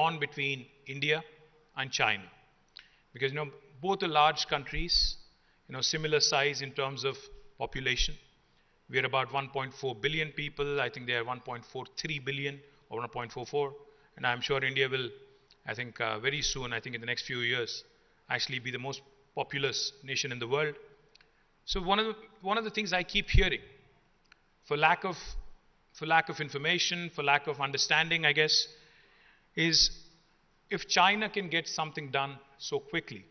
drawn between India and China. Because, both are large countries, similar size in terms of population. We are about 1.4 billion people. I think they are 1.43 billion or 1.44. And I'm sure India will, I think, very soon, I think in the next few years, actually be the most populous nation in the world. So one of the things I keep hearing, for lack of information, for lack of understanding, I guess, is if China can get something done so quickly,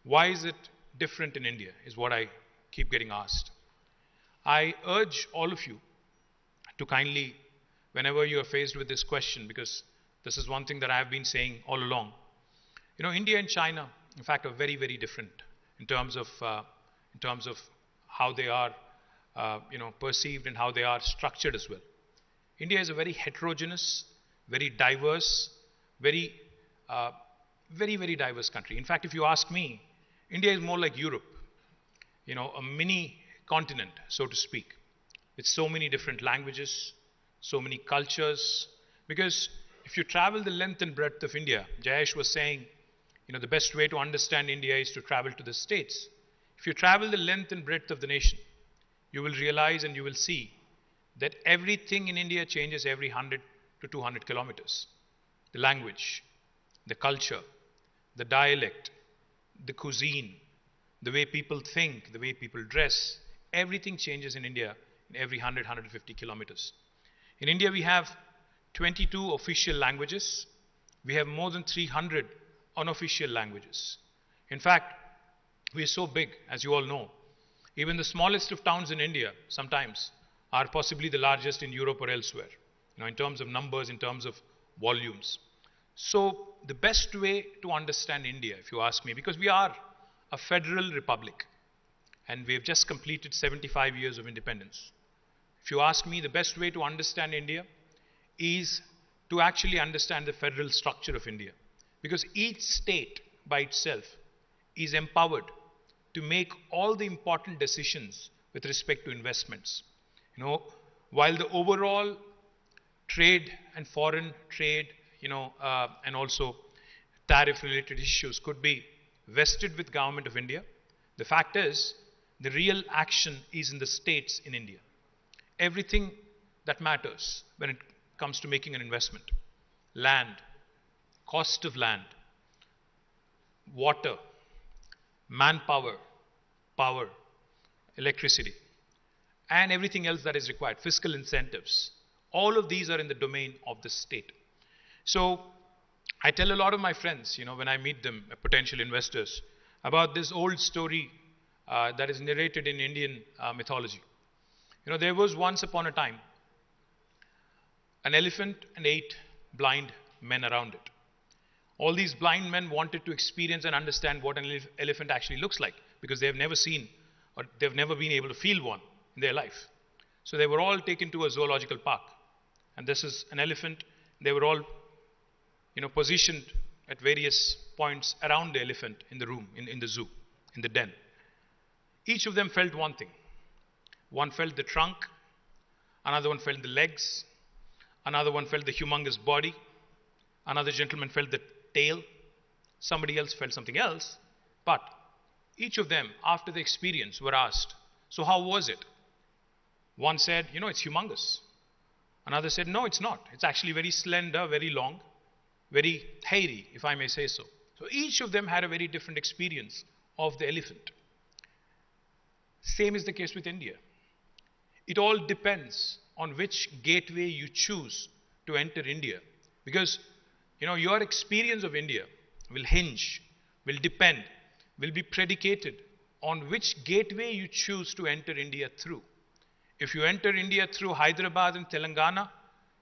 why is it different in India, is what I keep getting asked. I urge all of you to kindly, whenever you are faced with this question, because this is one thing that I have been saying all along, India and China, in fact, are very, very different in terms of how they are, perceived and how they are structured as well. India is a very heterogeneous, very diverse, very, very diverse country. In fact, if you ask me, India is more like Europe, a mini continent, so to speak, with so many different languages, so many cultures. Because if you travel the length and breadth of India, Jayesh was saying, the best way to understand India is to travel to the states. If you travel the length and breadth of the nation, you will realize and you will see that everything in India changes every 100 to 200 kilometers. The language, the culture, the dialect, the cuisine, the way people think, the way people dress, everything changes in India in every 100, 150 kilometers. In India, we have 22 official languages. We have more than 300 unofficial languages. In fact, we are so big, as you all know. Even the smallest of towns in India sometimes are possibly the largest in Europe or elsewhere, in terms of numbers, in terms of volumes. So the best way to understand India, if you ask me, because we are a federal republic and we have just completed 75 years of independence. If you ask me, the best way to understand India is to actually understand the federal structure of India, because each state by itself is empowered to make all the important decisions with respect to investments. While the overall trade and foreign trade, and also tariff-related issues could be vested with Government of India, the fact is the real action is in the states in India. Everything that matters when it comes to making an investment, land, cost of land, water, manpower, power, electricity, and everything else that is required, fiscal incentives, all of these are in the domain of the state. So I tell a lot of my friends, when I meet them, potential investors, about this old story that is narrated in Indian mythology. There was once upon a time an elephant and 8 blind men around it. All these blind men wanted to experience and understand what an elephant actually looks like, because they have never seen or they've never been able to feel one in their life. So they were all taken to a zoological park, and this is an elephant. They were all positioned at various points around the elephant in the room, in the zoo, in the den. Each of them felt one thing. One felt the trunk, another one felt the legs, another one felt the humongous body, another gentleman felt the tail, somebody else felt something else. But each of them, after the experience, were asked, so how was it? One said, it's humongous. Another said, no, it's not. It's actually very slender, very long, very hairy, if I may say so. So each of them had a very different experience of the elephant. Same is the case with India. It all depends on which gateway you choose to enter India. Because, your experience of India will hinge, will depend, will be predicated on which gateway you choose to enter India through. If you enter India through Hyderabad and Telangana,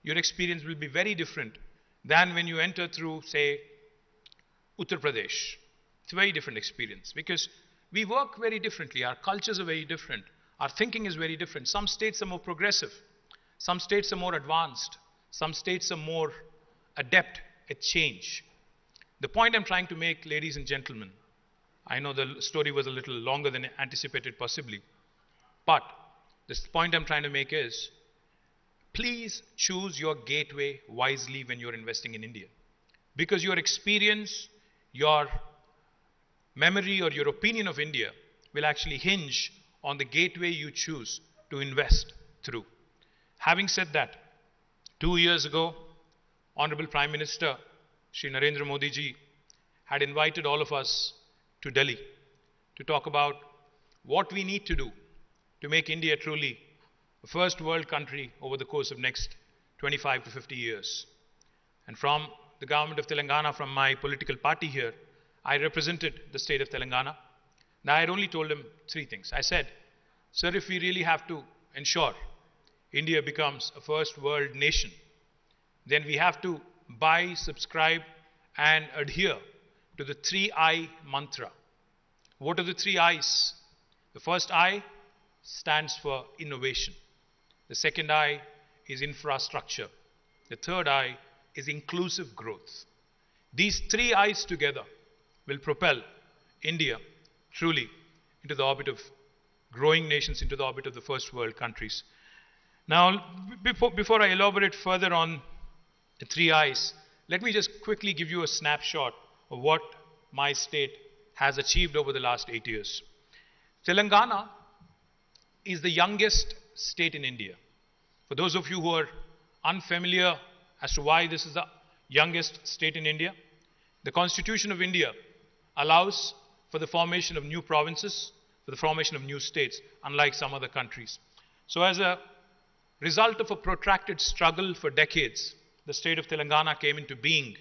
your experience will be very different than when you enter through, say, Uttar Pradesh. It's a very different experience because we work very differently. Our cultures are very different. Our thinking is very different. Some states are more progressive. Some states are more advanced. Some states are more adept at change. The point I'm trying to make, ladies and gentlemen, I know the story was a little longer than anticipated possibly, but this point I'm trying to make is, please choose your gateway wisely when you're investing in India. because your experience, your memory or your opinion of India will actually hinge on the gateway you choose to invest through. Having said that, 2 years ago, Honorable Prime Minister Shri Narendra Modi ji had invited all of us to Delhi to talk about what we need to do to make India truly a first world country over the course of next 25 to 50 years. And from the government of Telangana, from my political party here, I represented the state of Telangana. Now I had only told him 3 things. I said, sir, if we really have to ensure India becomes a first world nation, then we have to buy, subscribe and adhere to the 3I mantra. What are the 3 I's? The first I stands for innovation. The second I is infrastructure. The third I is inclusive growth. These 3 I's together will propel India truly into the orbit of growing nations, into the orbit of the first world countries. Now, before I elaborate further on the 3 I's, let me just quickly give you a snapshot of what my state has achieved over the last 8 years. Telangana is the youngest state in India. For those of you who are unfamiliar as to why this is the youngest state in India, the Constitution of India allows for the formation of new provinces, for the formation of new states, unlike some other countries. So as a result of a protracted struggle for decades, the state of Telangana came into being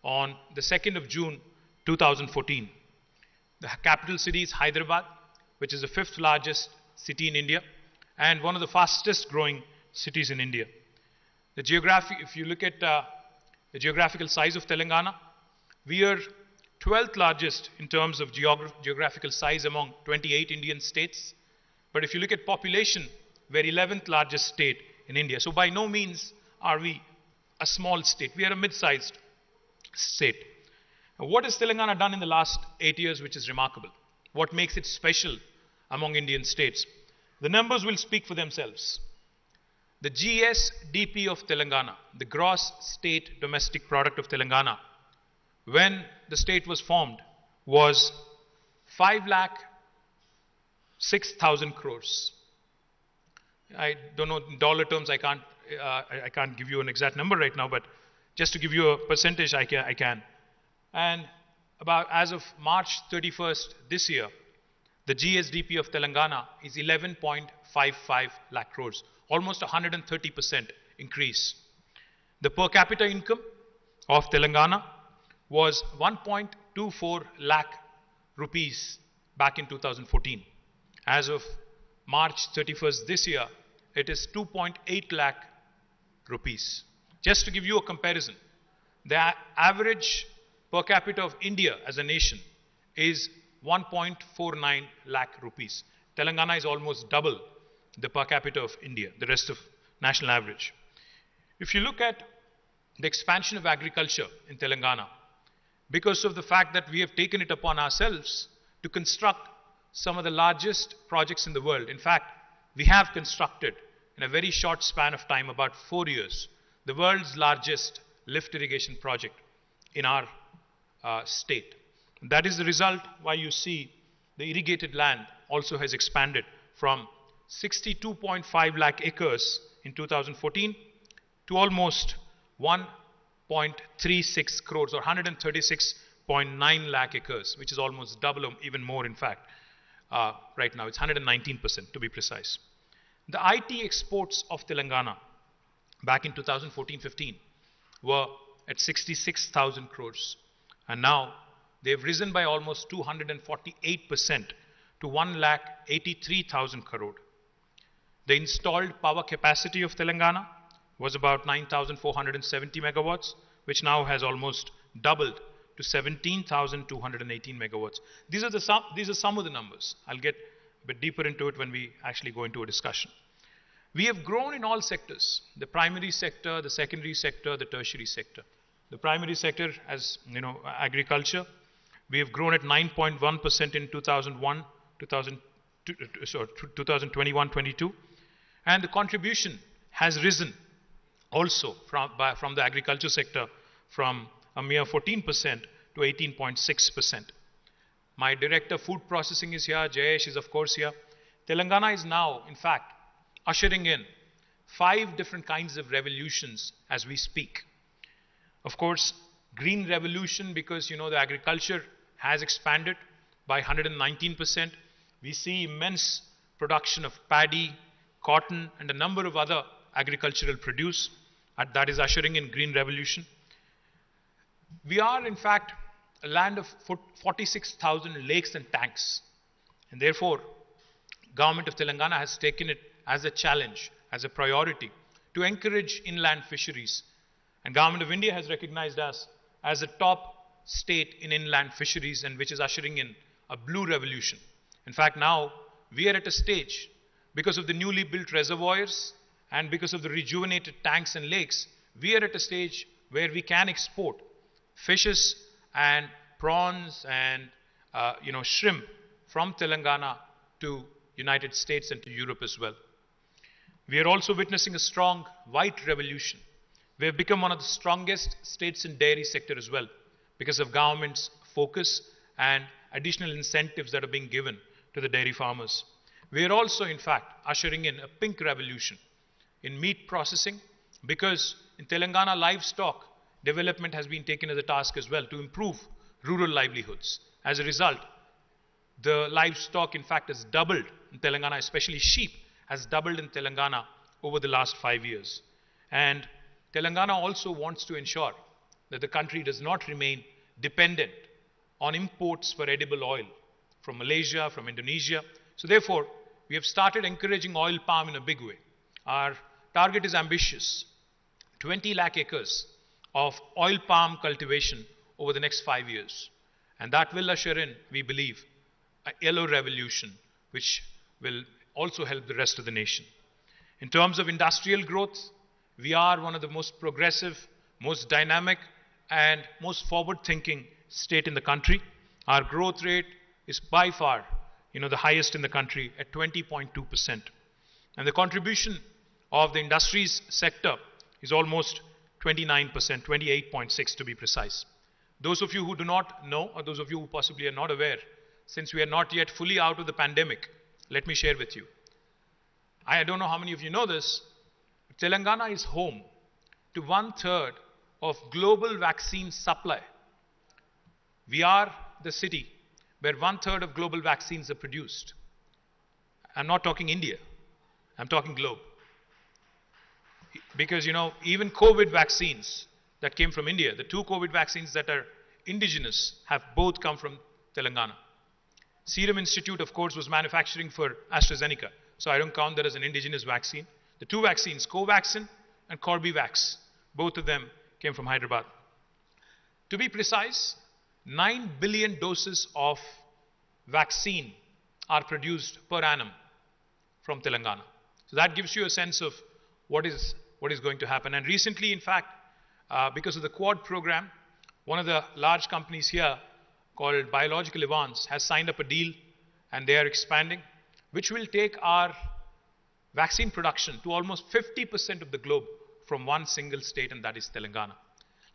on the 2nd of June 2014. The capital city is Hyderabad, which is the 5th largest city in India and one of the fastest growing cities in India. If you look at the geographical size of Telangana, we are 12th largest in terms of geographical size among 28 Indian states. But if you look at population, we're 11th largest state in India. So by no means are we a small state. We are a mid-sized state. Now, what has Telangana done in the last 8 years which is remarkable? What makes it special among Indian states? The numbers will speak for themselves. The GSDP of Telangana, the gross state domestic product of Telangana, when the state was formed, was 5,06,000 crores. I don't know in dollar terms. I can't give you an exact number right now, but just to give you a percentage, I can. And about as of March 31st this year, the GSDP of Telangana is 11.55 lakh crores, almost 130% increase. The per capita income of Telangana was 1.24 lakh rupees back in 2014. As of March 31st this year, it is 2.8 lakh rupees. Just to give you a comparison, the average per capita of India as a nation is 1.49 lakh rupees. Telangana is almost double the per capita of India, the rest of national average. If you look at the expansion of agriculture in Telangana, because of the fact that we have taken it upon ourselves to construct some of the largest projects in the world. In fact, we have constructed in a very short span of time, about 4 years, the world's largest lift irrigation project in our state. That is the result why you see the irrigated land also has expanded from 62.5 lakh acres in 2014 to almost 1.36 crores or 136.9 lakh acres, which is almost double or even more in fact. Right now it's 119% to be precise. The IT exports of Telangana back in 2014-15 were at 66,000 crores, and now they've risen by almost 248% to 1,83,000 crore. The installed power capacity of Telangana was about 9,470 megawatts, which now has almost doubled to 17,218 megawatts. These are some of the numbers. I'll get a bit deeper into it when we actually go into a discussion. We have grown in all sectors: the primary sector, the secondary sector, the tertiary sector. The primary sector, as you know, agriculture, we have grown at 9.1% in 2021-22, and the contribution has risen also from the agriculture sector from a mere 14% to 18.6%. My director food processing is here, Jayesh is of course here. Telangana is now, in fact, ushering in 5 different kinds of revolutions as we speak. Of course, green revolution, because the agriculture has expanded by 119%. We see immense production of paddy, cotton, and a number of other agricultural produce. That is ushering in green revolution. We are, in fact, a land of 46,000 lakes and tanks. And therefore, Government of Telangana has taken it as a challenge, as a priority, to encourage inland fisheries. And Government of India has recognized us as a top state in inland fisheries, and which is ushering in a blue revolution. In fact, now we are at a stage, because of the newly built reservoirs and because of the rejuvenated tanks and lakes, we are at a stage where we can export fishes and prawns and shrimp from Telangana to United States and to Europe as well. We are also witnessing a strong white revolution. We have become one of the strongest states in dairy sector as well, because of government's focus and additional incentives that are being given to the dairy farmers. We are also, in fact, ushering in a pink revolution in meat processing, because in Telangana, livestock development has been taken as a task as well to improve rural livelihoods. As a result, the livestock, in fact, has doubled in Telangana, especially sheep, has doubled in Telangana over the last 5 years. And Telangana also wants to ensure that the country does not remain dependent on imports for edible oil from Malaysia, from Indonesia. So therefore, we have started encouraging oil palm in a big way. Our target is ambitious: 20 lakh acres of oil palm cultivation over the next 5 years. And that will usher in, we believe, a yellow revolution, which will also help the rest of the nation. In terms of industrial growth, we are one of the most progressive, most dynamic, and most forward-thinking state in the country. Our growth rate is by far, the highest in the country at 20.2%. And the contribution of the industries sector is almost 29%, 28.6% to be precise. Those of you who do not know, or those of you who possibly are not aware, since we are not yet fully out of the pandemic, let me share with you. I don't know how many of you know this, but Telangana is home to 1/3 of global vaccine supply. We are the city where 1/3 of global vaccines are produced. I'm not talking India, I'm talking globe. Because, even COVID vaccines that came from India, the 2 COVID vaccines that are indigenous, have both come from Telangana. Serum Institute, of course, was manufacturing for AstraZeneca, so I don't count that as an indigenous vaccine. The 2 vaccines, Covaxin and Corbevax, both of them came from Hyderabad. To be precise, 9 billion doses of vaccine are produced per annum from Telangana. So that gives you a sense of what is going to happen. And recently, in fact, because of the Quad program, one of the large companies here called Biological Advance has signed up a deal, and they are expanding, which will take our vaccine production to almost 50% of the globe from one single state, and that is Telangana.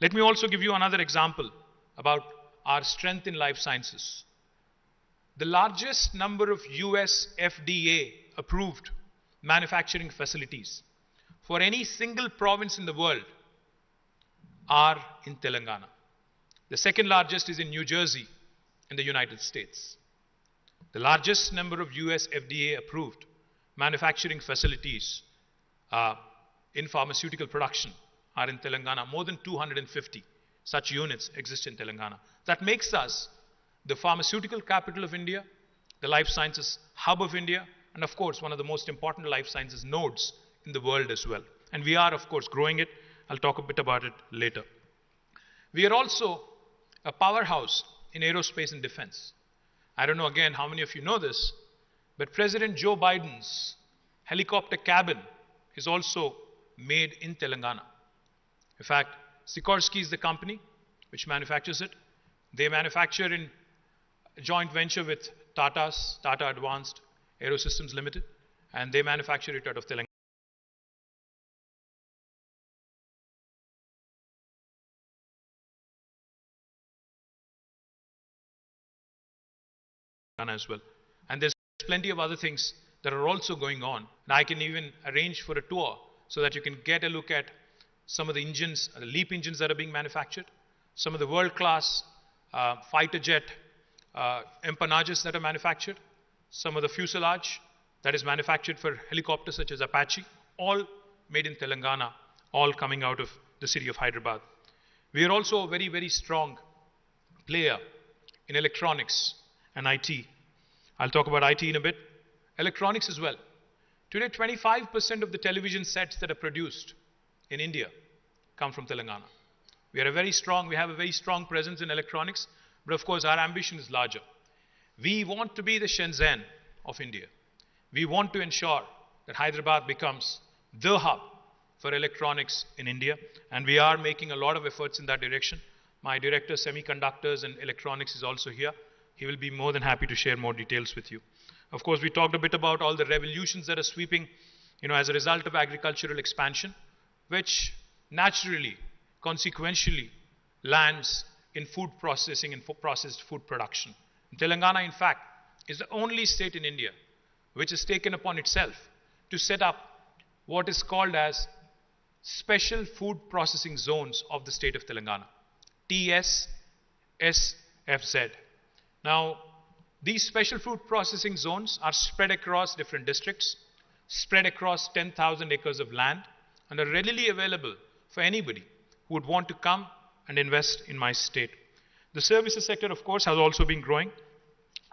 Let me also give you another example about our strength in life sciences. The largest number of US FDA approved manufacturing facilities for any single province in the world are in Telangana. The second largest is in New Jersey in the United States. The largest number of US FDA approved manufacturing facilities in pharmaceutical production are in Telangana. More than 250 such units exist in Telangana. That makes us the pharmaceutical capital of India, the life sciences hub of India, and of course one of the most important life sciences nodes in the world as well. And we are, of course, growing it. I'll talk a bit about it later. We are also a powerhouse in aerospace and defense. I don't know, again, how many of you know this, but President Joe Biden's helicopter cabin is also made in Telangana. In fact, Sikorsky is the company which manufactures it. They manufacture in a joint venture with Tata Advanced Aerosystems Limited, and they manufacture it out of Telangana. as well. And there's plenty of other things that are also going on. And I can even arrange for a tour so that you can get a look at some of the engines, the LEAP engines that are being manufactured, some of the world-class fighter jet empennages that are manufactured, some of the fuselage that is manufactured for helicopters such as Apache, all made in Telangana, all coming out of the city of Hyderabad. We are also a very, very strong player in electronics and IT. I'll talk about IT in a bit. Electronics as well. Today, 25% of the television sets that are produced in India come from Telangana. We have a very strong presence in electronics, but of course our ambition is larger. We want to be the Shenzhen of India. We want to ensure that Hyderabad becomes the hub for electronics in India, and we are making a lot of efforts in that direction. My director, Semiconductors and Electronics, is also here. He will be more than happy to share more details with you. Of course, we talked a bit about all the revolutions that are sweeping, as a result of agricultural expansion, which naturally, consequentially, lands in food processing and processed food production. Telangana, in fact, is the only state in India which has taken upon itself to set up what is called as Special Food Processing Zones of the state of Telangana, TSSFZ. Now, these special food processing zones are spread across different districts, spread across 10,000 acres of land, and are readily available for anybody who would want to come and invest in my state. The services sector, of course, has also been growing.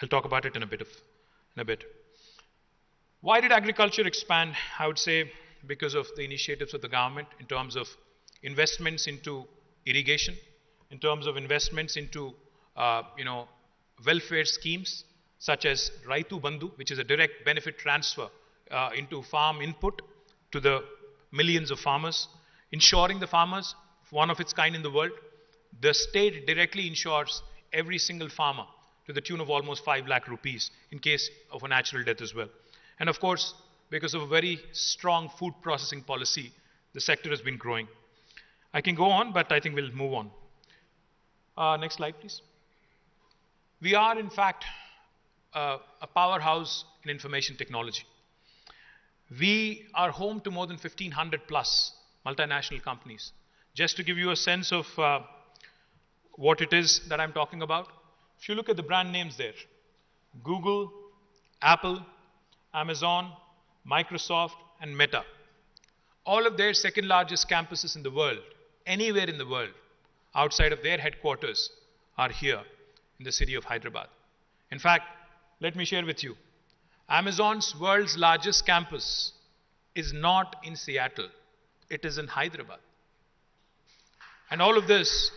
I'll talk about it in a bit. Why did agriculture expand? I would say because of the initiatives of the government in terms of investments into irrigation, in terms of investments into welfare schemes such as Raitu Bandhu, which is a direct benefit transfer into farm input to the millions of farmers, ensuring the farmers, one of its kind in the world. The state directly insures every single farmer to the tune of almost 5 lakh rupees in case of a natural death as well. And of course, because of a very strong food processing policy, the sector has been growing. I can go on, but I think we'll move on. Next slide, please. We are, in fact, a powerhouse in information technology. We are home to more than 1,500 plus multinational companies. Just to give you a sense of what it is that I'm talking about, if you look at the brand names there, Google, Apple, Amazon, Microsoft, and Meta, all of their second largest campuses in the world, anywhere in the world, outside of their headquarters, are here in the city of Hyderabad. In fact, let me share with you, Amazon's world's largest campus is not in Seattle, it is in Hyderabad. And all of this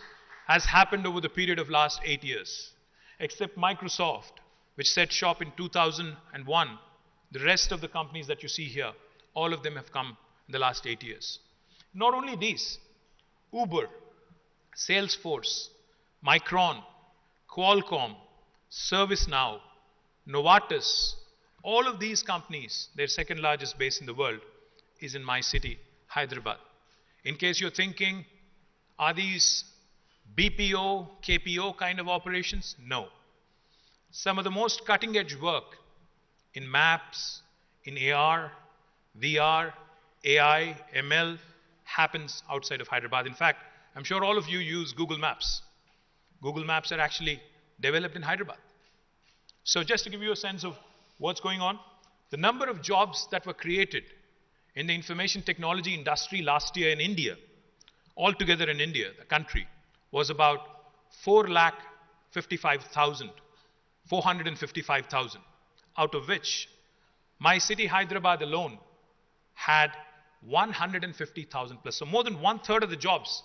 has happened over the period of last 8 years. Except Microsoft, which set shop in 2001, the rest of the companies that you see here, all of them have come in the last 8 years. Not only these, Uber, Salesforce, Micron, Qualcomm, ServiceNow, Novartis, all of these companies, their second largest base in the world is in my city, Hyderabad. In case you're thinking, are these BPO, KPO kind of operations? No. Some of the most cutting edge work in maps, in AR, VR, AI, ML happens outside of Hyderabad. In fact, I'm sure all of you use Google Maps. Google Maps are actually developed in Hyderabad. So just to give you a sense of what's going on, the number of jobs that were created in the information technology industry last year in India, altogether in India, the country, was about 455,000, out of which my city, Hyderabad alone, had 150,000 plus. So more than 1/3 of the jobs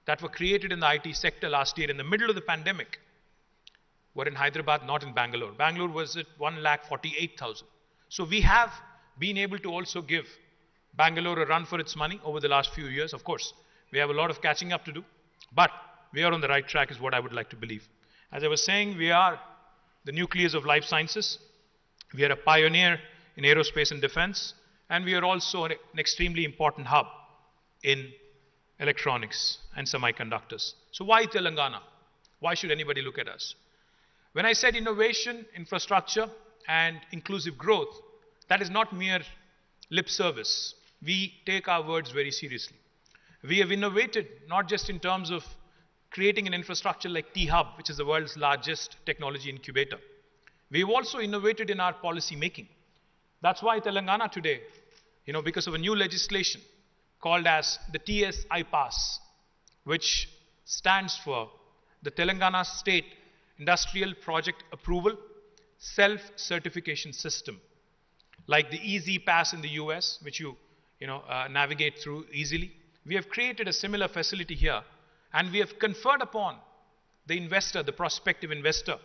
that were created in the IT sector last year in the middle of the pandemic were in Hyderabad, not in Bangalore. Bangalore was at 148,000. So we have been able to also give Bangalore a run for its money over the last few years. Of course, we have a lot of catching up to do, but we are on the right track is what I would like to believe. As I was saying, we are the nucleus of life sciences. We are a pioneer in aerospace and defense, and we are also an extremely important hub in electronics and semiconductors. So why Telangana? Why should anybody look at us? When I said innovation, infrastructure, and inclusive growth, that is not mere lip service. We take our words very seriously. We have innovated not just in terms of creating an infrastructure like T-Hub, which is the world's largest technology incubator. We have also innovated in our policy making. That's why Telangana today, because of a new legislation called as the TSI Pass, which stands for the Telangana State Industrial Project Approval Self-Certification System. Like the Easy Pass in the US, which you navigate through easily. We have created a similar facility here, and we have conferred upon the investor, the prospective investor,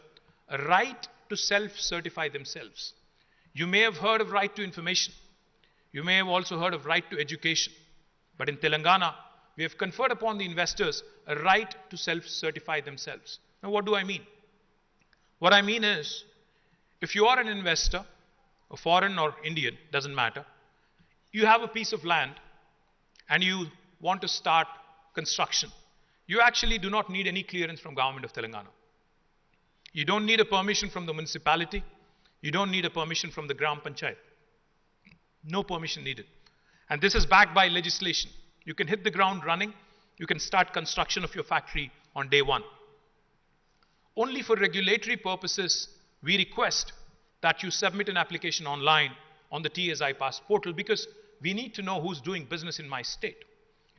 a right to self-certify themselves. You may have heard of right to information. You may have also heard of right to education. But in Telangana, we have conferred upon the investors a right to self-certify themselves. Now, what do I mean? What I mean is, if you are an investor, a foreign or Indian, doesn't matter, you have a piece of land and you want to start construction. You actually do not need any clearance from government of Telangana. You don't need a permission from the municipality. You don't need a permission from the Gram Panchayat. No permission needed. And this is backed by legislation. You can hit the ground running. You can start construction of your factory on day one. Only for regulatory purposes, we request that you submit an application online on the TSI Pass portal, because we need to know who's doing business in my state.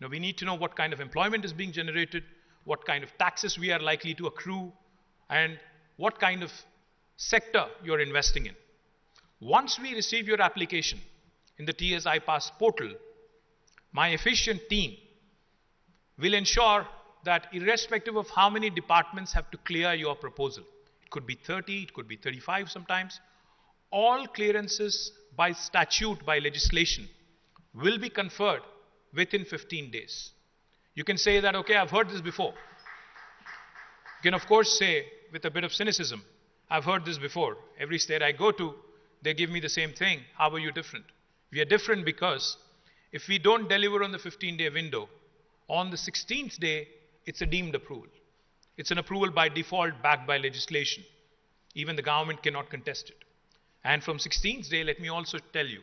We need to know what kind of employment is being generated, what kind of taxes we are likely to accrue, and what kind of sector you're investing in. Once we receive your application in the TSI Pass portal, my efficient team will ensure that irrespective of how many departments have to clear your proposal, it could be 30, it could be 35 sometimes, all clearances by statute, by legislation, will be conferred within 15 days. You can say that, okay, I've heard this before. You can, of course, say with a bit of cynicism, I've heard this before. Every state I go to, they give me the same thing. How are you different? We are different because if we don't deliver on the 15-day window, on the 16th day, it's a deemed approval. It's an approval by default backed by legislation. Even the government cannot contest it. And from 16th day, let me also tell you,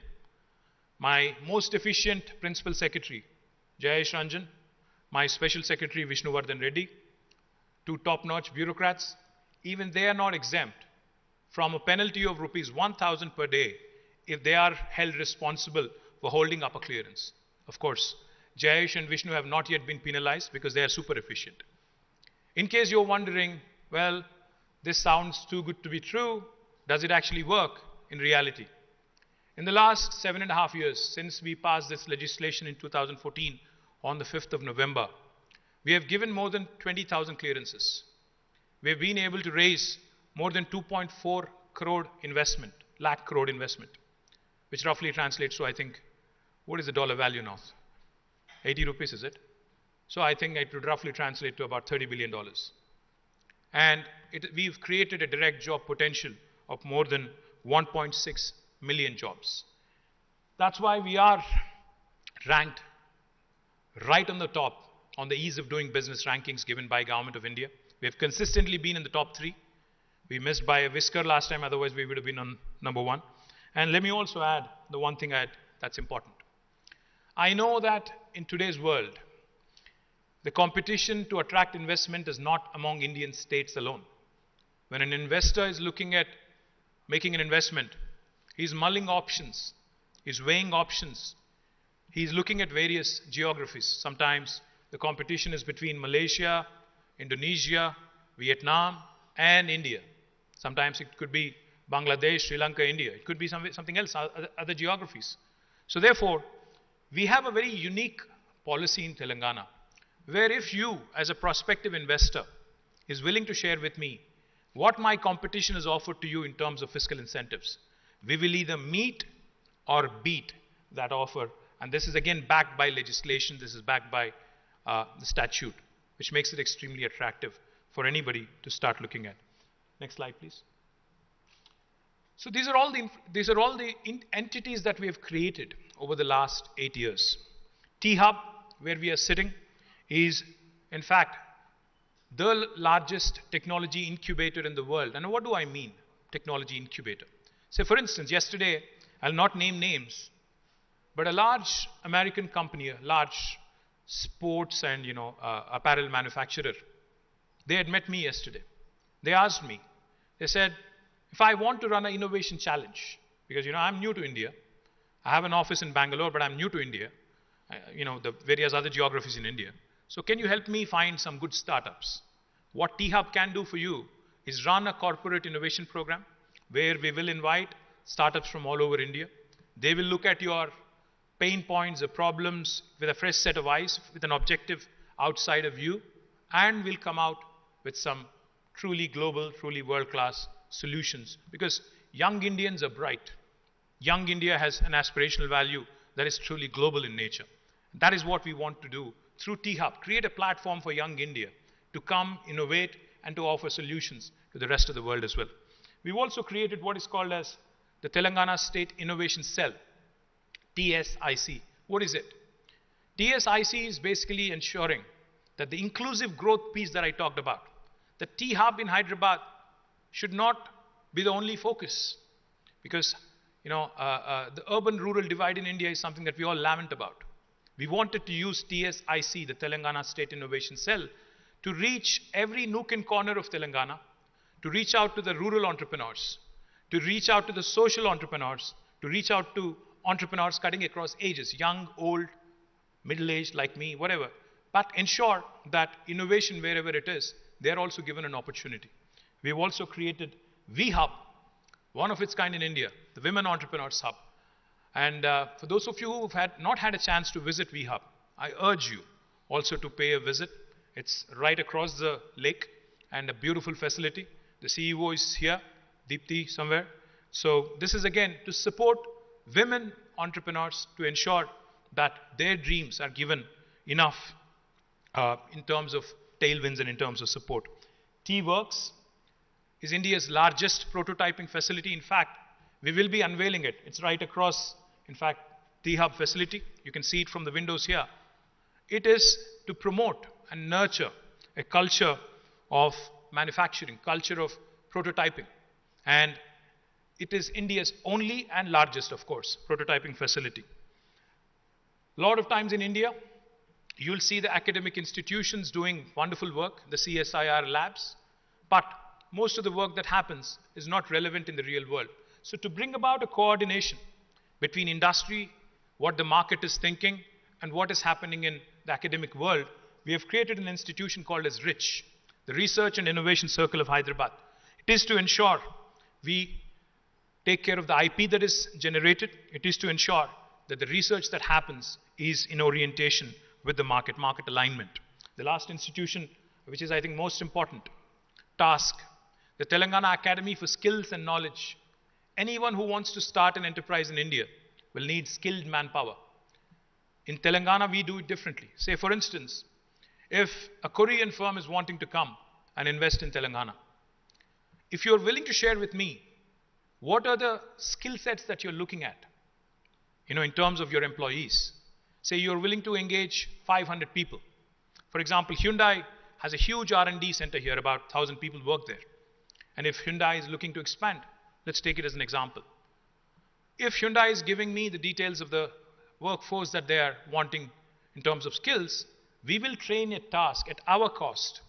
my most efficient principal secretary, Jayesh Ranjan, my special secretary, Vishnuvardhan Reddy, two top-notch bureaucrats, even they are not exempt from a penalty of rupees 1,000 per day if they are held responsible for holding up a clearance. Of course, Jayesh and Vishnu have not yet been penalized because they are super efficient. In case you're wondering, well, this sounds too good to be true, does it actually work in reality? In the last 7.5 years, since we passed this legislation in 2014 on the 5th of November, we have given more than 20,000 clearances. We have been able to raise more than 2.4 crore investment, lakh crore investment, which roughly translates to, I think, what is the dollar value now? 80 rupees, is it? So I think it would roughly translate to about $30 billion. And we've created a direct job potential of more than 1.6 million jobs. That's why we are ranked right on the top on the ease of doing business rankings given by Government of India. We have consistently been in the top 3. We missed by a whisker last time, otherwise we would have been on number 1. And let me also add the one thing that's important. I know that in today's world, the competition to attract investment is not among Indian states alone. When an investor is looking at making an investment, he's mulling options, he's weighing options, he's looking at various geographies. Sometimes the competition is between Malaysia, Indonesia, Vietnam, and India. Sometimes it could be Bangladesh, Sri Lanka, India. It could be something else, other geographies. So therefore, we have a very unique policy in Telangana, where if you, as a prospective investor, is willing to share with me what my competition has offered to you in terms of fiscal incentives, we will either meet or beat that offer. And this is again backed by legislation, this is backed by the statute, which makes it extremely attractive for anybody to start looking at. Next slide, please. So these are all the entities that we have created over the last 8 years. T-Hub, where we are sitting, is in fact the largest technology incubator in the world. And what do I mean, technology incubator? Say, for instance, yesterday, I'll not name names, but a large American company, a large sports and apparel manufacturer, they had met me yesterday. They asked me, they said, if I want to run an innovation challenge, because I'm new to India, I have an office in Bangalore, but I'm new to India, the various other geographies in India. So can you help me find some good startups? What T-Hub can do for you is run a corporate innovation program where we will invite startups from all over India. They will look at your pain points, the problems with a fresh set of eyes, with an objective outsider view, and will come out with some truly global, truly world-class solutions. Because young Indians are bright. Young India has an aspirational value that is truly global in nature. That is what we want to do through T-Hub, create a platform for young India to come, innovate, and to offer solutions to the rest of the world as well. We've also created what is called as the Telangana State Innovation Cell, TSIC. What is it? TSIC is basically ensuring that the inclusive growth piece that I talked about, the T-Hub in Hyderabad should not be the only focus, because the urban-rural divide in India is something that we all lament about. We wanted to use TSIC, the Telangana State Innovation Cell, to reach every nook and corner of Telangana, to reach out to the rural entrepreneurs, to reach out to the social entrepreneurs, to reach out to entrepreneurs cutting across ages, young, old, middle-aged like me, whatever, but ensure that innovation wherever it is, they're also given an opportunity. We've also created V-Hub, one of its kind in India, the Women Entrepreneurs Hub. And for those of you who have not had a chance to visit V-Hub, I urge you also to pay a visit. It's right across the lake and a beautiful facility. The CEO is here, Deepthi somewhere. So this is again to support women entrepreneurs, to ensure that their dreams are given enough in terms of tailwinds and in terms of support. T-Works is India's largest prototyping facility. In fact, we will be unveiling it. It's right across, in fact, T-Hub facility. You can see it from the windows here. It is to promote and nurture a culture of manufacturing, culture of prototyping. And it is India's only and largest, of course, prototyping facility. A lot of times in India, you'll see the academic institutions doing wonderful work, the CSIR labs, but most of the work that happens is not relevant in the real world. So to bring about a coordination between industry, what the market is thinking, and what is happening in the academic world, we have created an institution called as RICH, the Research and Innovation Circle of Hyderabad. It is to ensure we take care of the IP that is generated. It is to ensure that the research that happens is in orientation with the market alignment. The last institution, which is I think most important, TASK, the Telangana Academy for Skills and Knowledge. Anyone who wants to start an enterprise in India will need skilled manpower. In Telangana, we do it differently. Say, for instance, if a Korean firm is wanting to come and invest in Telangana, if you're willing to share with me, what are the skill sets that you're looking at, in terms of your employees? Say you're willing to engage 500 people. For example, Hyundai has a huge R&D center here, about 1,000 people work there. And if Hyundai is looking to expand, let's take it as an example. If Hyundai is giving me the details of the workforce that they are wanting in terms of skills, we will train a task at our cost.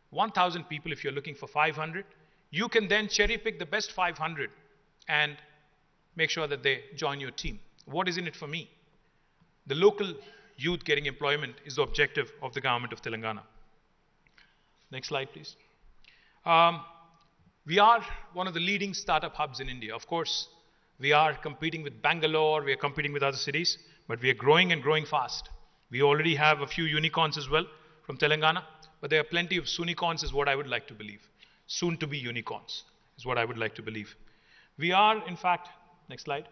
1,000 people if you're looking for 500. You can then cherry pick the best 500 and make sure that they join your team. What is in it for me? The local youth getting employment is the objective of the government of Telangana. Next slide, please. We are one of the leading startup hubs in India. Of course, we are competing with Bangalore, we are competing with other cities, but we are growing and growing fast. We already have a few unicorns as well from Telangana, but there are plenty of soonicorns is what I would like to believe. Soon to be unicorns is what I would like to believe. We are, in fact, next slide,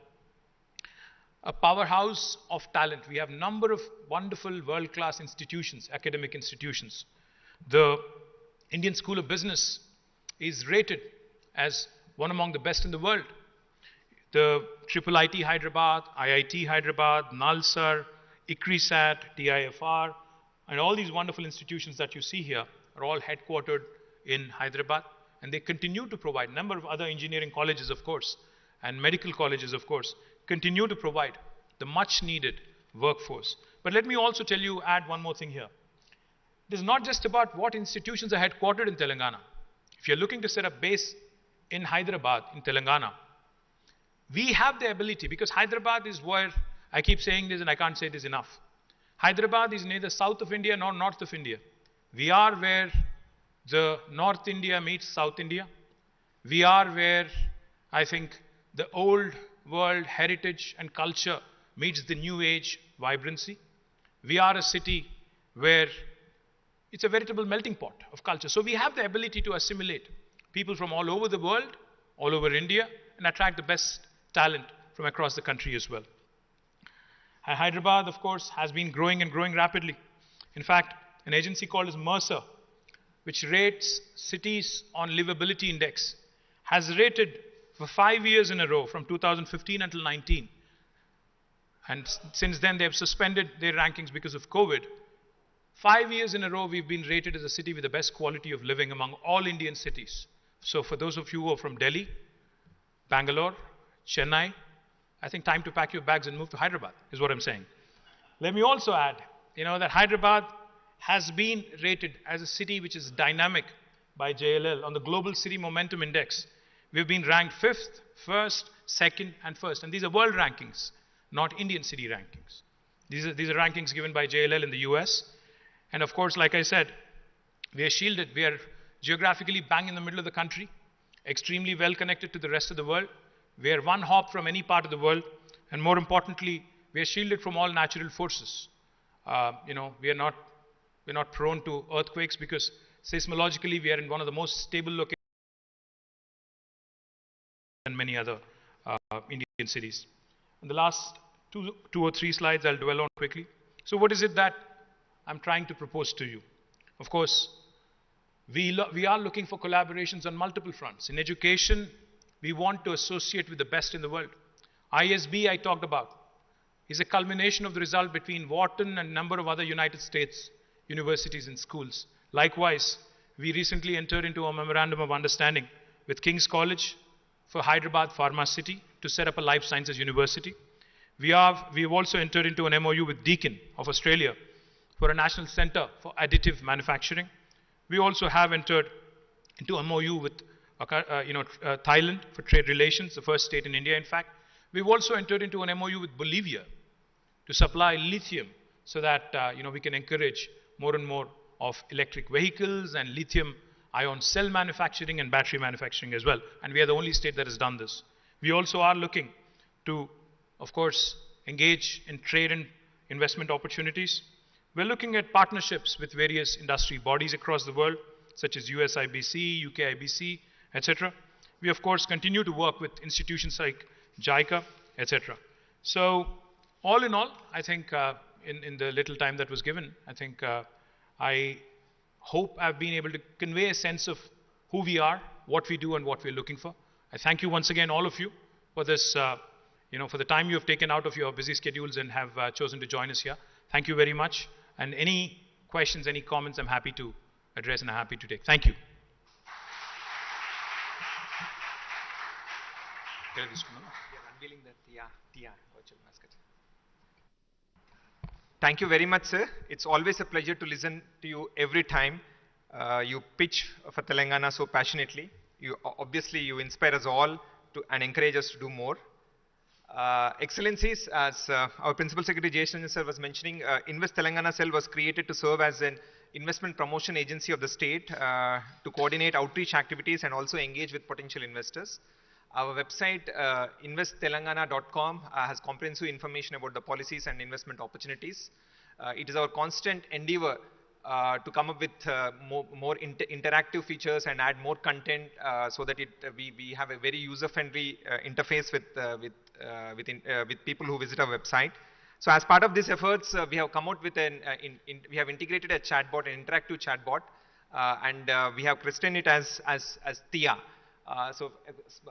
a powerhouse of talent. We have a number of wonderful world-class institutions, academic institutions. The Indian School of Business is rated as one among the best in the world. The IIIT Hyderabad, IIT Hyderabad, NALSAR, ICRISAT, TIFR, and all these wonderful institutions that you see here are all headquartered in Hyderabad, and they continue to provide. A number of other engineering colleges, of course, and medical colleges, of course, continue to provide the much needed workforce. But let me also tell you, add one more thing here. It is not just about what institutions are headquartered in Telangana. If you're looking to set up base in Hyderabad, in Telangana, we have the ability, because Hyderabad is where, I keep saying this and I can't say this enough. Hyderabad is neither south of India nor north of India. We are where the North India meets South India. We are where, I think, the old world heritage and culture meets the new age vibrancy. We are a city where it's a veritable melting pot of culture. So we have the ability to assimilate people from all over the world, all over India, and attract the best talent from across the country as well. Hyderabad, of course, has been growing and growing rapidly. In fact, an agency called as Mercer, which rates cities on livability index, has rated for 5 years in a row from 2015 until 19. And since then, they have suspended their rankings because of COVID. 5 years in a row, we've been rated as a city with the best quality of living among all Indian cities. So for those of you who are from Delhi, Bangalore, Chennai, I think time to pack your bags and move to Hyderabad, is what I'm saying. Let me also add, that Hyderabad has been rated as a city which is dynamic by JLL on the Global City Momentum Index. We've been ranked 5th, 1st, 2nd, and 1st. And these are world rankings, not Indian city rankings. These are rankings given by JLL in the US. And of course, like I said, we are shielded. We are geographically bang in the middle of the country, extremely well connected to the rest of the world. We are one hop from any part of the world. And more importantly, we are shielded from all natural forces. We are not prone to earthquakes because seismologically we are in one of the most stable locations than many other Indian cities. And the last two or three slides I'll dwell on quickly. So what is it that I'm trying to propose to you? Of course, we are looking for collaborations on multiple fronts. In education, we want to associate with the best in the world. ISB, I talked about, is a culmination of the result between Wharton and a number of other United States universities and schools. Likewise, we recently entered into a memorandum of understanding with King's College for Hyderabad Pharma City to set up a life sciences university. We have also entered into an MOU with Deakin of Australia for a national center for additive manufacturing. We also have entered into a MOU with Thailand for trade relations, the first state in India, in fact. We've also entered into an MOU with Bolivia to supply lithium so that we can encourage more and more of electric vehicles and lithium ion cell manufacturing and battery manufacturing as well. And we are the only state that has done this. We also are looking to, of course, engage in trade and investment opportunities. We're looking at partnerships with various industry bodies across the world, such as USIBC, UKIBC, etc. We, of course, continue to work with institutions like JICA, etc. So, all in all, I think in the little time that was given, I think I hope I've been able to convey a sense of who we are, what we do, and what we're looking for. I thank you once again, all of you, for this, for the time you have taken out of your busy schedules and have chosen to join us here. Thank you very much. And any questions, any comments, I'm happy to address and I'm happy to take. Thank you. Thank you very much, sir. It's always a pleasure to listen to you every time you pitch for Telangana so passionately. Obviously, you inspire us all and encourage us to do more. Excellencies, as our Principal Secretary Jason sir was mentioning, Invest Telangana Cell was created to serve as an investment promotion agency of the state to coordinate outreach activities and also engage with potential investors. Our website, investtelangana.com, has comprehensive information about the policies and investment opportunities. It is our constant endeavor to come up with more interactive features and add more content so that we have a very user-friendly interface with people who visit our website. So as part of these efforts, we have come out with we have integrated a chatbot, an interactive chatbot, and we have christened it as TIA. So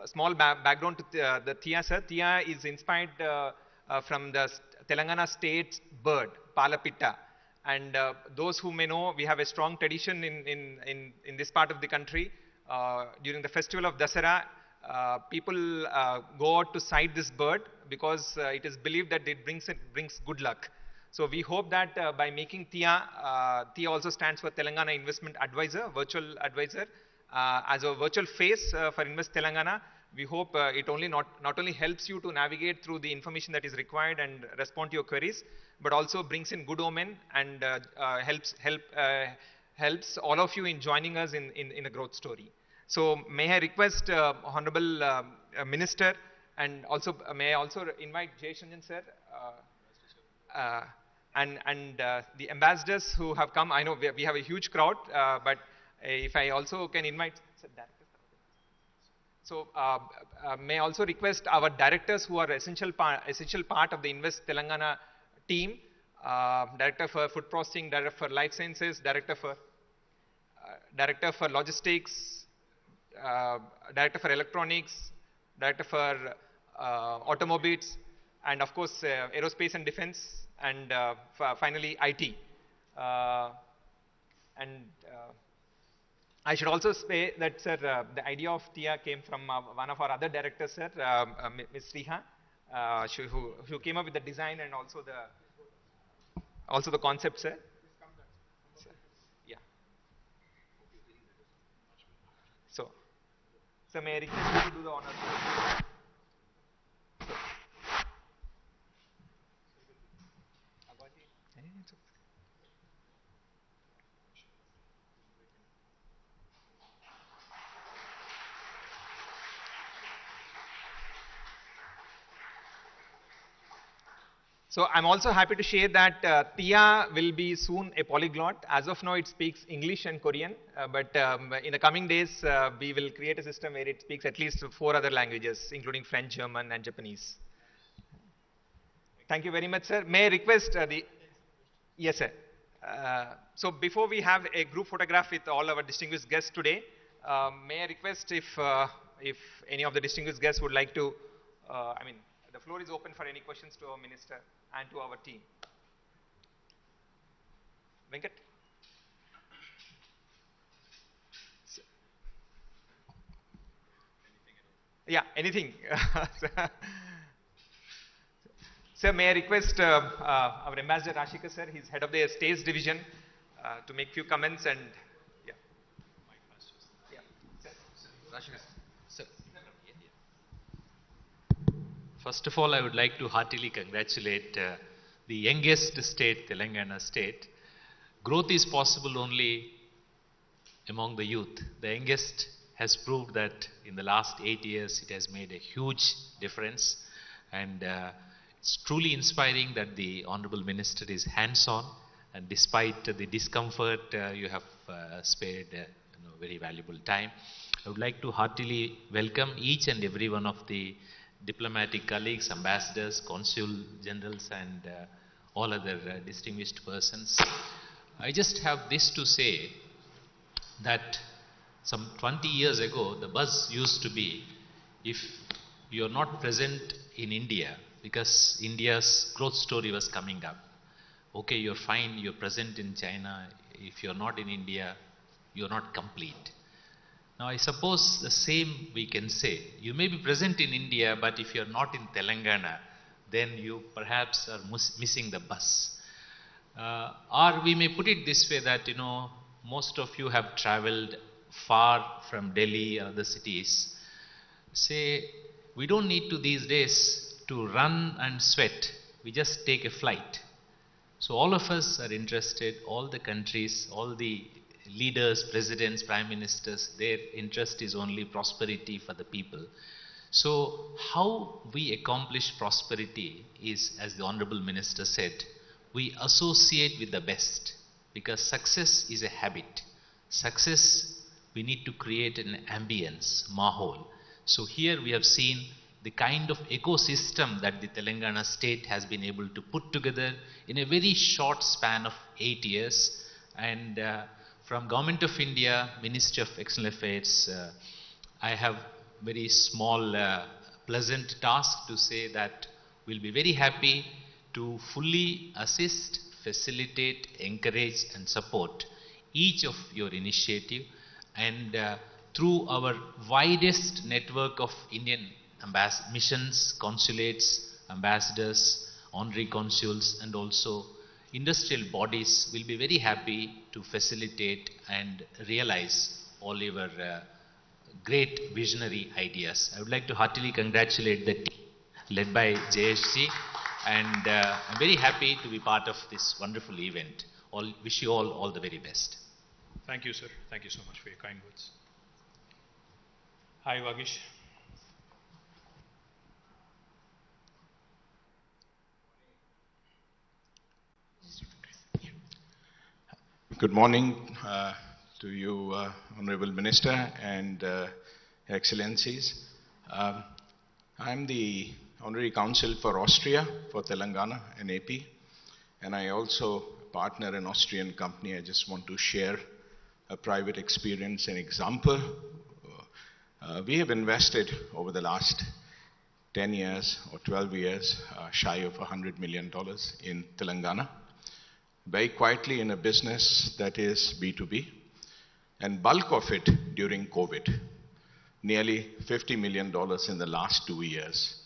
a small background to the TIA, sir. TIA is inspired from the Telangana state bird, Palapitta. And those who may know, we have a strong tradition in this part of the country. During the festival of Dasara, people go out to sight this bird because it is believed that it brings good luck. So we hope that by making TIA, TIA also stands for Telangana Investment Advisor, virtual advisor, as a virtual face for Invest Telangana. We hope it only not only helps you to navigate through the information that is required and respond to your queries, but also brings in good omen and helps all of you in joining us in a growth story. So may I request Honorable Minister, and also may I also invite Jay Shanjan sir and the ambassadors who have come. I know we have a huge crowd, but if I also can invite sir, so may I also request our directors who are essential part of the Invest Telangana team, Director for Food Processing, Director for Life Sciences, Director for Logistics, Director for Electronics, Director for Automobiles, and of course Aerospace and Defense, and finally IT. I should also say that, sir, the idea of TIA came from one of our other directors, sir, Ms. Riha, who came up with the design and also the concept, sir. Yeah. So may I request you to do the honors, sir? So I'm also happy to share that TIA will be soon a polyglot. As of now, it speaks English and Korean, but in the coming days, we will create a system where it speaks at least 4 other languages, including French, German, and Japanese. Thank you very much, sir. May I request Yes, sir. So before we have a group photograph with all our distinguished guests today, may I request if any of the distinguished guests would like to, the floor is open for any questions to our minister and to our team. Venkat? Yeah, anything. Sir, may I request our Ambassador Rashika sir, he's head of the States Division, to make few comments and yeah. Yeah. Rashika sir. First of all, I would like to heartily congratulate the youngest state, Telangana state. Growth is possible only among the youth. The youngest has proved that in the last 8 years it has made a huge difference, and it's truly inspiring that the Honorable Minister is hands-on, and despite the discomfort you have spared very valuable time. I would like to heartily welcome each and every one of the diplomatic colleagues, ambassadors, consul generals, and all other distinguished persons. I just have this to say that some 20 years ago, the buzz used to be, if you're not present in India, because India's growth story was coming up. Okay, you're fine, you're present in China. If you're not in India, you're not complete. Now, I suppose the same we can say. You may be present in India, but if you're not in Telangana, then you perhaps are missing the bus. Or we may put it this way that, most of you have traveled far from Delhi or other cities. Say, we don't need to these days to run and sweat. We just take a flight. So all of us are interested, all the countries, all the leaders, presidents, prime ministers, their interest is only prosperity for the people. So how we accomplish prosperity is, as the Honorable Minister said, we associate with the best, because success is a habit. Success, we need to create an ambience, mahol. So here we have seen the kind of ecosystem that the Telangana state has been able to put together in a very short span of 8 years. And from Government of India, Ministry of External Affairs, I have very small pleasant task to say that we'll be very happy to fully assist, facilitate, encourage and support each of your initiative, and through our widest network of Indian missions, consulates, ambassadors, honorary consuls and also industrial bodies will be very happy to facilitate and realize all your great visionary ideas. I would like to heartily congratulate the team led by JSG, and I'm very happy to be part of this wonderful event. Wish you all the very best. Thank you, sir. Thank you so much for your kind words. Hi, Vagish. Good morning to you, Honorable Minister and Excellencies. I'm the Honorary Counsel for Austria, for Telangana and AP, and I also partner an Austrian company. I just want to share a private experience and example. We have invested over the last 10 years or 12 years, shy of $100 million in Telangana, very quietly in a business that is B2B, and bulk of it during COVID, nearly $50 million in the last 2 years.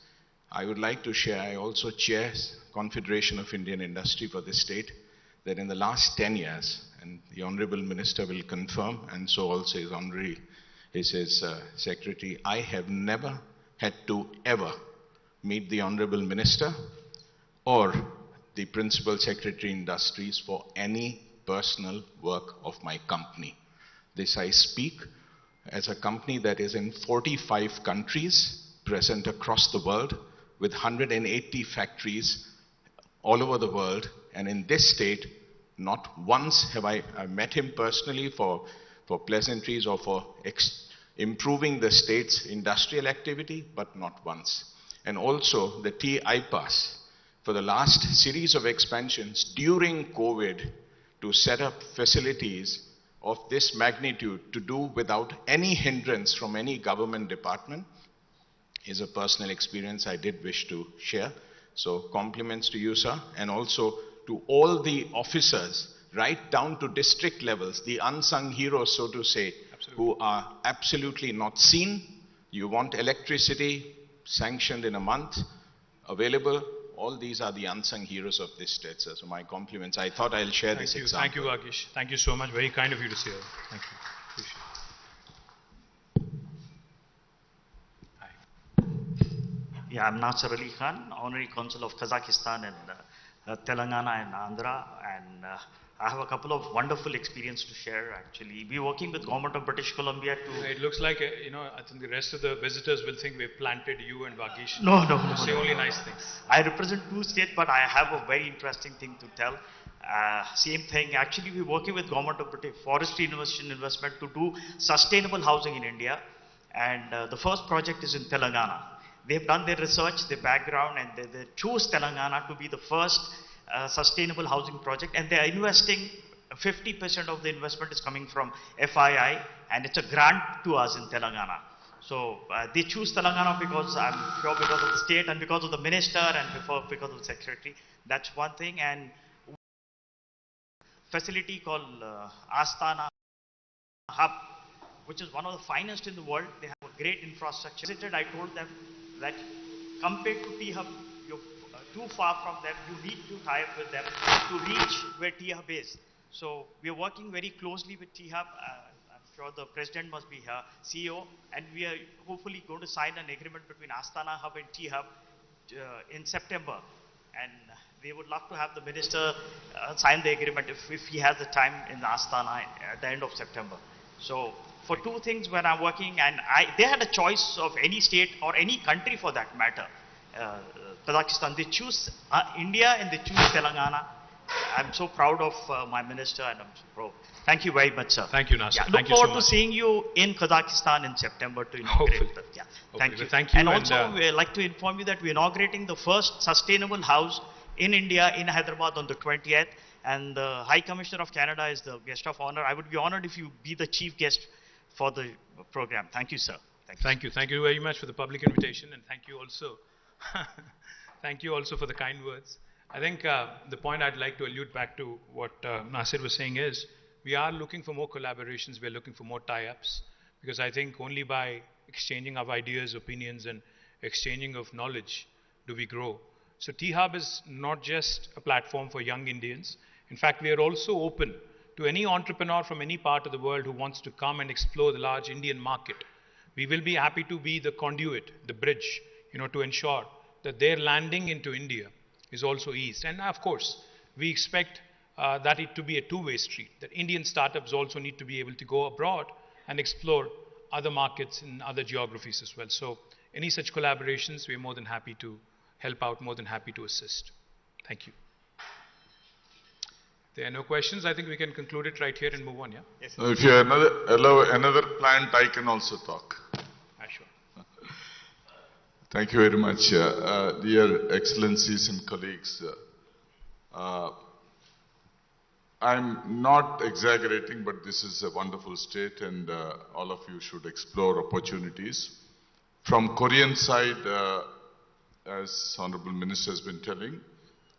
I would like to share, I also chair Confederation of Indian Industry for this state, that in the last 10 years, and the Honorable Minister will confirm, and so also his Secretary, I have never had to ever meet the Honorable Minister or the Principal Secretary Industries for any personal work of my company. This I speak as a company that is in 45 countries, present across the world, with 180 factories all over the world, and in this state, not once have I met him personally for pleasantries or for improving the state's industrial activity, but not once. And also the T-IPAS, for the last series of expansions during COVID, to set up facilities of this magnitude to do without any hindrance from any government department is a personal experience I did wish to share. So compliments to you, sir, and also to all the officers, right down to district levels, the unsung heroes, so to say, who are absolutely not seen. You want electricity sanctioned in a month, available. All these are the unsung heroes of this state, sir. So my compliments. I thought I'll share this example. Thank you, Vagish. Thank you so much. Very kind of you to say that. Thank you. Appreciate it. Hi. Yeah, I'm Nasser Ali Khan, Honorary Consul of Kazakhstan and Telangana and Andhra, and I have a couple of wonderful experiences to share actually. We're working with Government of British Columbia to... It looks like, I think the rest of the visitors will think we've planted you and Vagish. No. Say only nice things. I represent 2 states, but I have a very interesting thing to tell. Same thing, actually we're working with Government of British Forestry Investment to do sustainable housing in India, and the first project is in Telangana. They've done their research, their background, and they choose Telangana to be the first sustainable housing project, and they are investing 50% of the investment is coming from FII, and it's a grant to us in Telangana. So they choose Telangana because I'm sure because of the state and because of the minister and because of the secretary. That's one thing. And facility called Astana Hub, which is one of the finest in the world. They have a great infrastructure. I told them that compared to T-Hub, you're too far from them. You need to tie up with them to reach where T-Hub is. So we are working very closely with T-Hub. I'm sure the president must be here, CEO, and we are hopefully going to sign an agreement between Astana Hub and T-Hub in September. And they would love to have the minister sign the agreement if he has the time in Astana at the end of September. So for 2 things when I'm working, and they had a choice of any state or any country for that matter. Kazakhstan, they choose India and they choose Telangana. I'm so proud of my minister, and I'm so proud. Thank you very much, sir. Thank you, Nasser. Yeah, look forward to seeing you in Kazakhstan in September to inaugurate. Yeah, thank you. Thank you. And also, we'd like to inform you that we're inaugurating the first sustainable house in India, in Hyderabad on the 20th. And the High Commissioner of Canada is the guest of honor. I would be honored if you be the chief guest for the program. Thank you, sir. Thank you. Thank you very much for the public invitation, and thank you also. Thank you also for the kind words. I think the point I'd like to allude back to what Nasir was saying is we are looking for more collaborations, we're looking for more tie-ups, because I think only by exchanging of ideas, opinions, and exchanging of knowledge do we grow. So T-Hub is not just a platform for young Indians. In fact, we are also open to any entrepreneur from any part of the world who wants to come and explore the large Indian market. We will be happy to be the conduit, the bridge, to ensure that their landing into India is also eased. And of course, we expect that it to be a two-way street, that Indian startups also need to be able to go abroad and explore other markets in other geographies as well. So any such collaborations, we're more than happy to help out, more than happy to assist. Thank you. If there are no questions, I think we can conclude it right here and move on, yeah? Yes. If you allow another plant, I can also talk. Sure. Thank you very much. Dear Excellencies and colleagues, I'm not exaggerating, but this is a wonderful state and all of you should explore opportunities. From Korean side, as Honorable Minister has been telling,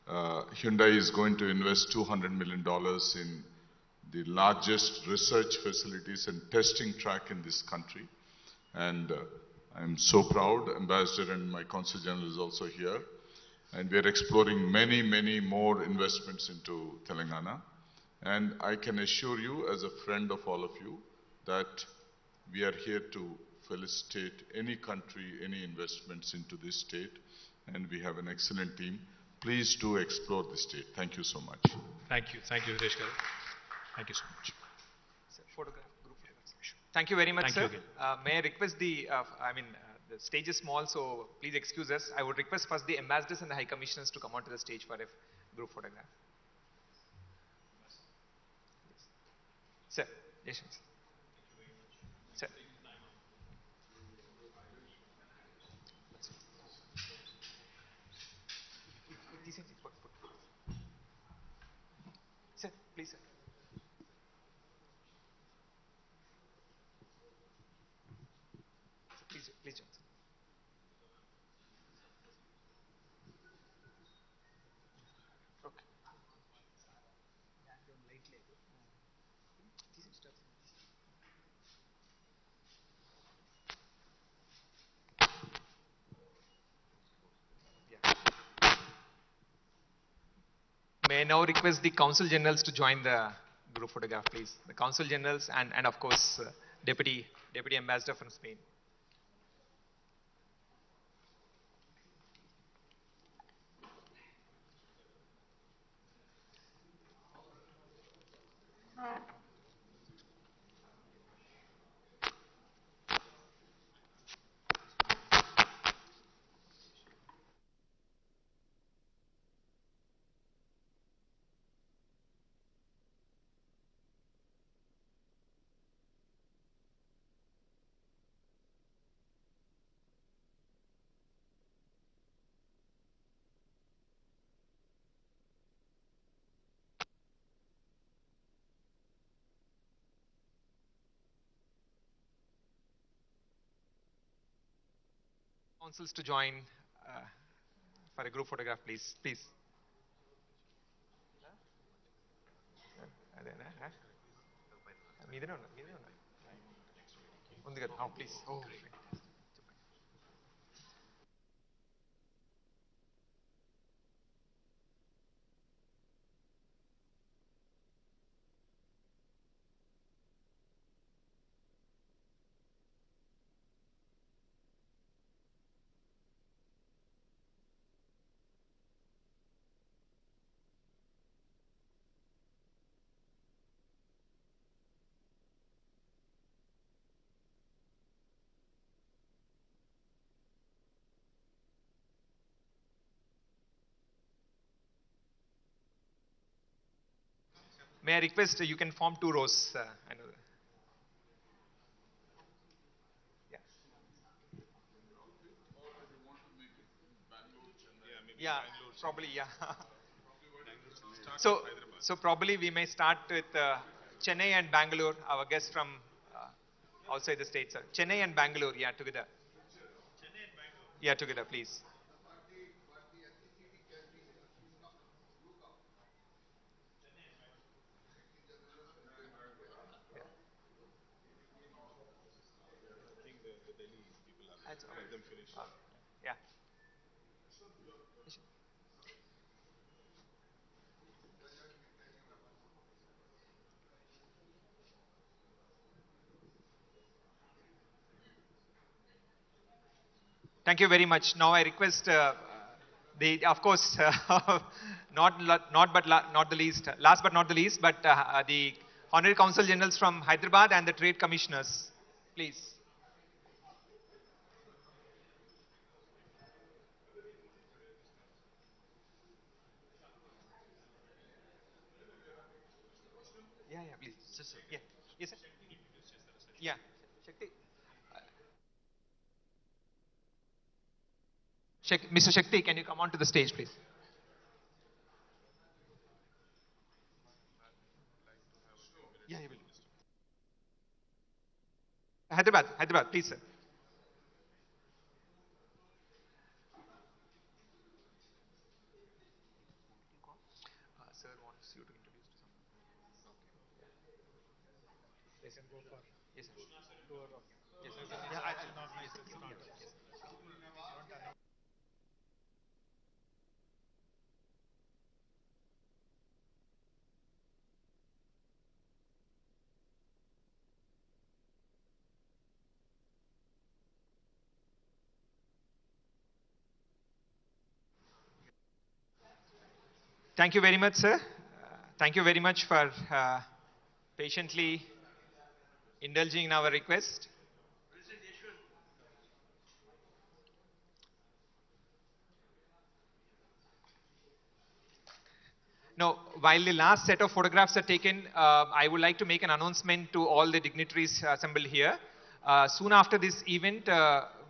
Hyundai is going to invest $200 million in the largest research facilities and testing track in this country. And I'm so proud. Ambassador and my Consul General is also here. And we are exploring many, many more investments into Telangana. And I can assure you, as a friend of all of you, that we are here to felicitate any country, any investments into this state. And we have an excellent team. Please do explore the state. Thank you so much. Thank you. Thank you, Hitesh Garu. Thank you so much. Sir, photograph, group photographs. Thank you very much, Thank sir. you again. May I request the stage is small, so please excuse us. I would request first the ambassadors and the high commissioners to come onto the stage for a group photograph. Sir, yes, sir. Sir. Sir, please, sir. Please, please, Johnson. Okay. May I now request the Consul Generals to join the group photograph, please. The Consul Generals and of course, Deputy Ambassador from Spain. Consuls to join for a group photograph, please. Please. Please. May I request you can form two rows. I know that. Yeah, probably, yeah. So probably we may start with Chennai and Bangalore, our guests from outside the state, sir. Chennai and Bangalore, yeah, together. Yeah, together, please. Yeah. Thank you very much. Now I request of course, not the least, last but not the least, but the Honorary Consul Generals from Hyderabad and the Trade Commissioners, please. Yeah, yeah, please. Yeah. Yes, sir. Yeah. Shakti. Mr. Shakti, can you come on to the stage, please? Yeah, you will. Hyderabad, Hyderabad, please, sir. Sir wants you to introduce to someone. Yes, sir. Yes, sir. Yes, sir. Yeah, yes, sir. Thank you very much, sir. Thank you very much for patiently indulging in our request. Now, while the last set of photographs are taken, I would like to make an announcement to all the dignitaries assembled here. Soon after this event,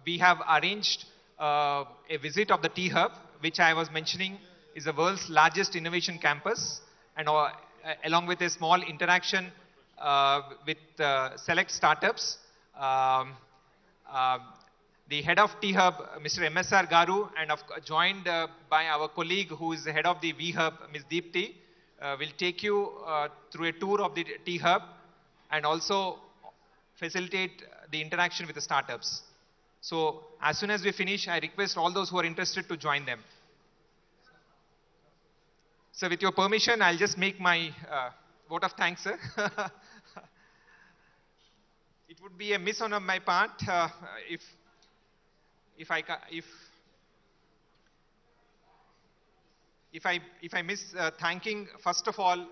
we have arranged a visit of the T-Hub, which I was mentioning is the world's largest innovation campus, and along with a small interaction with select startups. Um, um, the head of T-Hub, Mr. MSR Garu, and joined by our colleague who is the head of the V-Hub, Ms. Deepti, will take you through a tour of the T-Hub and also facilitate the interaction with the startups. So as soon as we finish, I request all those who are interested to join them. So with your permission, I'll just make my vote of thanks, sir. It would be a miss on my part if I miss thanking first of all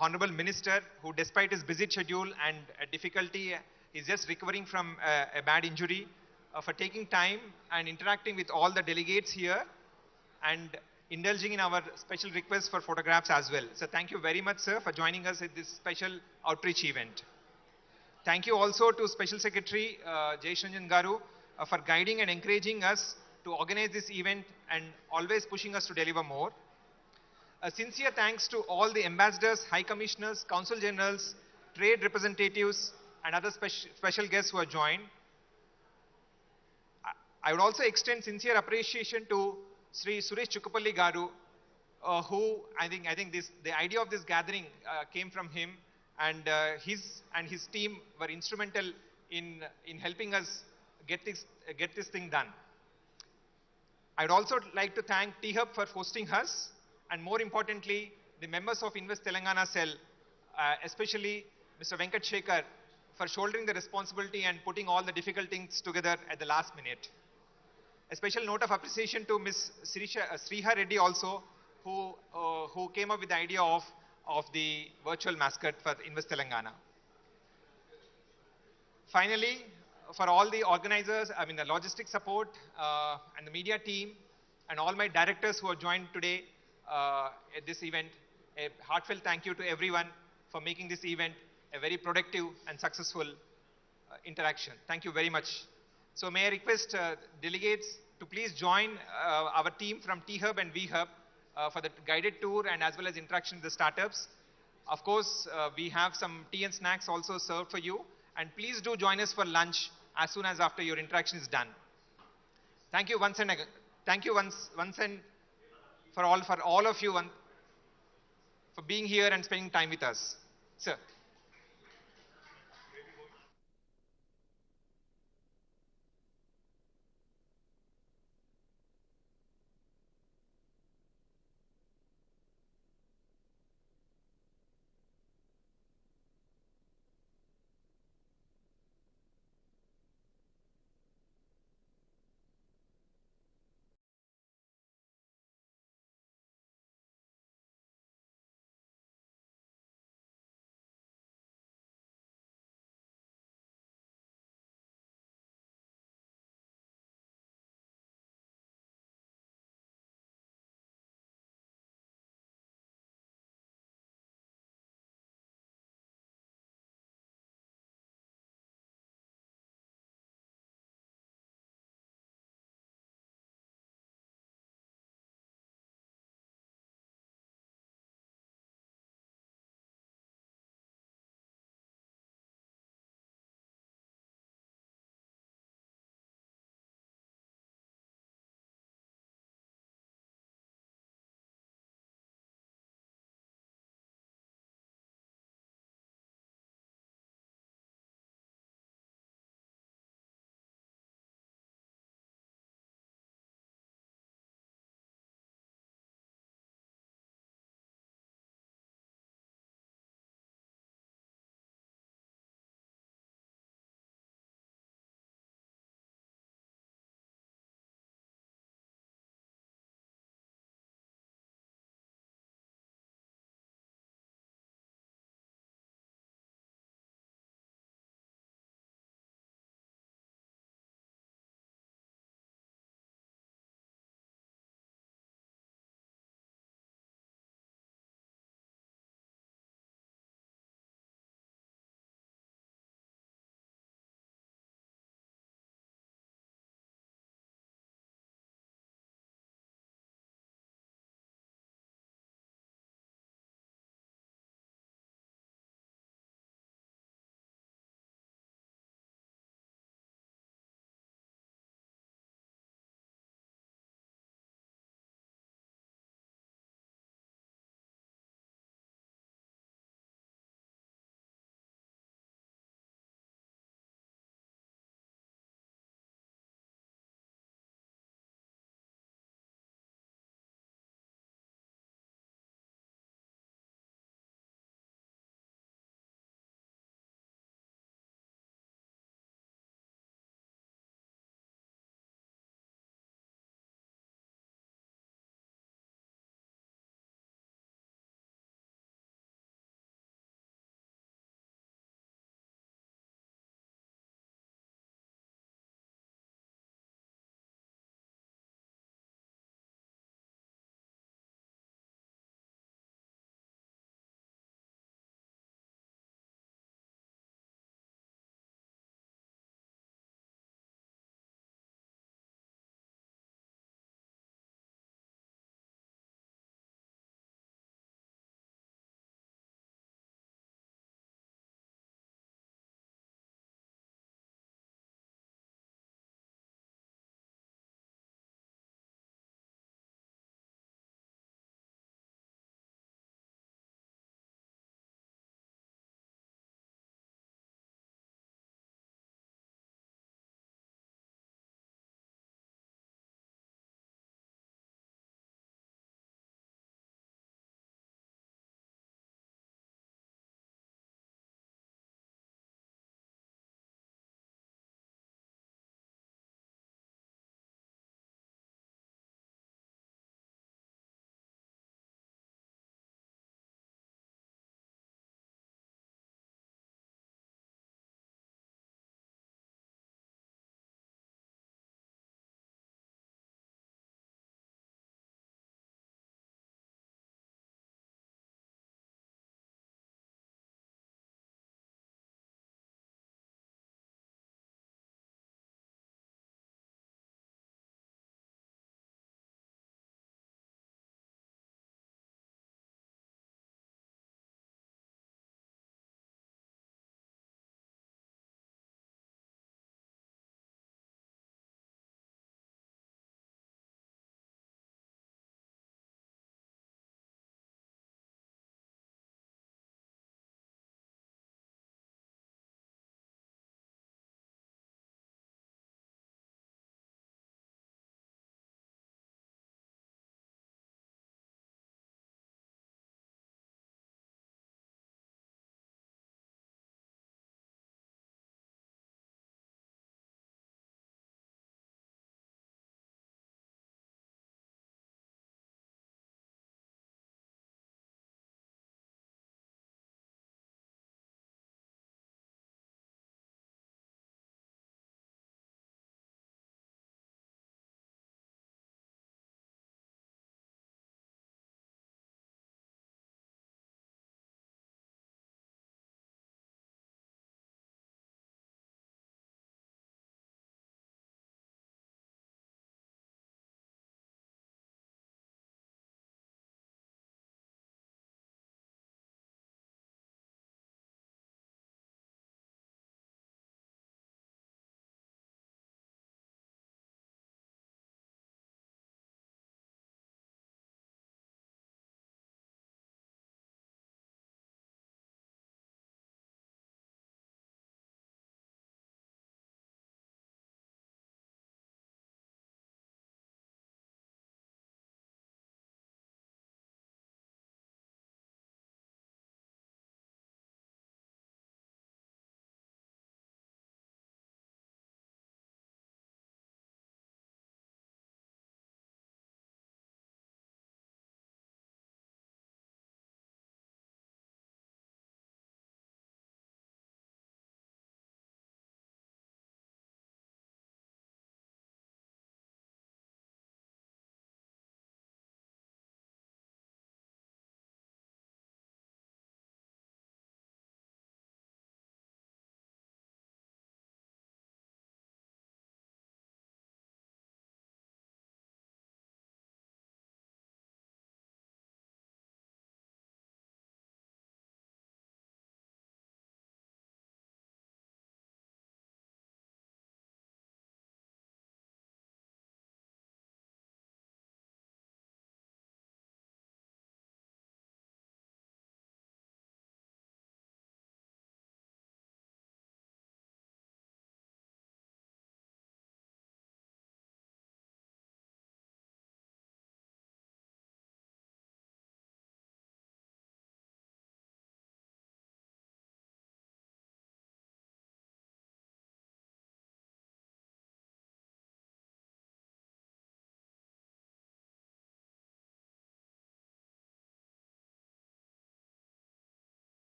Honorable Minister, who despite his busy schedule and difficulty is just recovering from a bad injury, for taking time and interacting with all the delegates here and indulging in our special request for photographs as well. So thank you very much, sir, for joining us at this special outreach event. Thank you also to Special Secretary Jay Shanjan Garu for guiding and encouraging us to organize this event and always pushing us to deliver more. A sincere thanks to all the ambassadors, high commissioners, consul generals, trade representatives, and other special guests who have joined. I would also extend sincere appreciation to Sri Suresh Chukkapalli Garu, who I think the idea of this gathering came from him, and his team were instrumental in helping us get this thing done. I would also like to thank T-Hub for hosting us, and more importantly, the members of Invest Telangana Cell, especially Mr. Venkat Shekhar, for shouldering the responsibility and putting all the difficult things together at the last minute. A special note of appreciation to Ms. Sriha Reddy also, who came up with the idea of the virtual mascot for Invest Telangana. Finally, for all the organizers, the logistic support and the media team and all my directors who have joined today at this event, a heartfelt thank you to everyone for making this event a very productive and successful interaction. Thank you very much. So may I request delegates to please join our team from T-Hub and V-Hub for the guided tour and as well as interaction with the startups. Of course, we have some tea and snacks also served for you. And please do join us for lunch as soon as after your interaction is done. Thank you once and again. Thank you once and for all of you for being here and spending time with us. Sir.